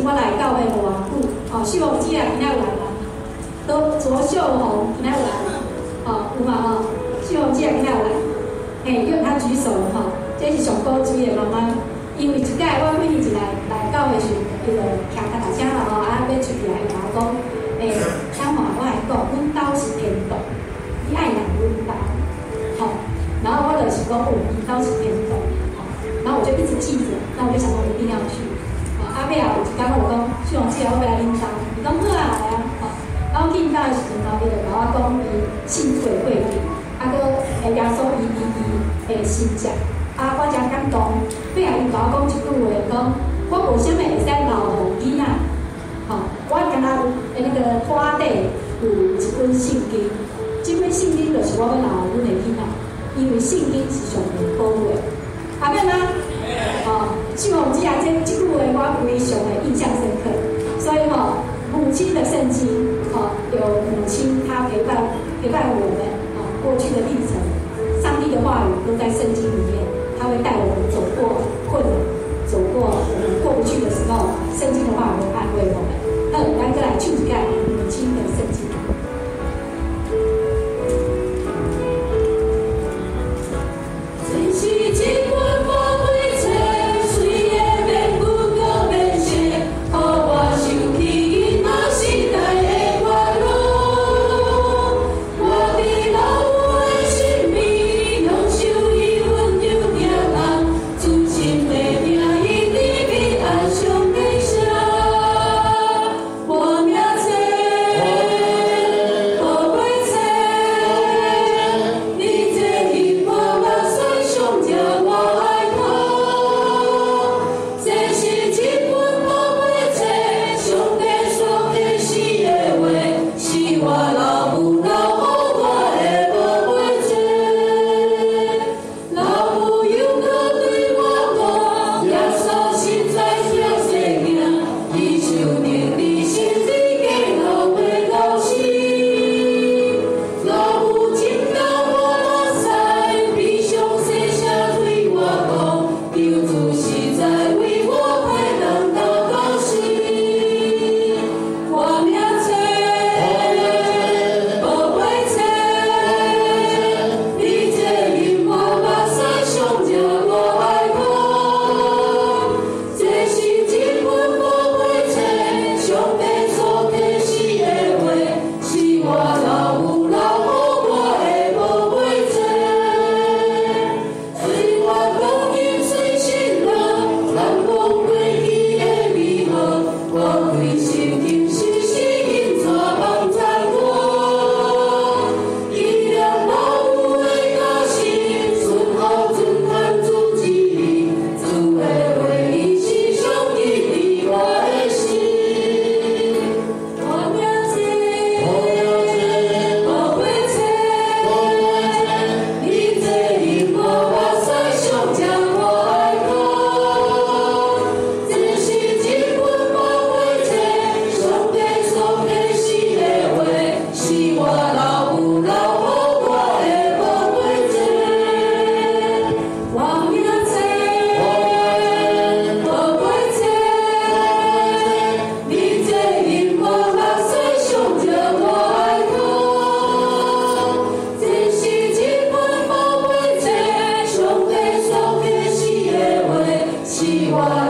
我来教会偌久，哦，秀红姐啊，今仔有来吗？都卓秀红今仔有来，哦，有嘛吼？秀红姐啊，今仔有来，嘿，叫她举手吼，这是上古锥的妈妈，因为一届我每年一来教会时，伊就徛较大声啦吼，啊，要出去来甲我讲，小华我来讲，阮兜是天堂，你爱来阮兜，吼，然后我就是讲，阮兜是天堂。然后我就一直记着，那我就想说我一定要去。阿妹啊，有一天我就讲，秀红姐，我要来领导，伊讲好啊来啊，然后去领导的时阵，然后伊就甲我讲伊信水会去，啊个耶稣伊信者，啊我真感动。尾啊伊甲我讲一句话，讲我无啥物会使留互囡仔，我敢若那个拖底有一本圣经，这本圣经就是我要留阮的囡仔，因为圣经是上帝保护的。阿妹吗？秀红姐啊，这句话我非常的印象深刻。所以母亲的圣经，有母亲她陪伴我们过去的历程，上帝的话语都在圣经里面，他会带我们走过困难，走过我们过不去的时候，圣经的话语会安慰我们。那咱再来唱一下母亲的圣经。希望。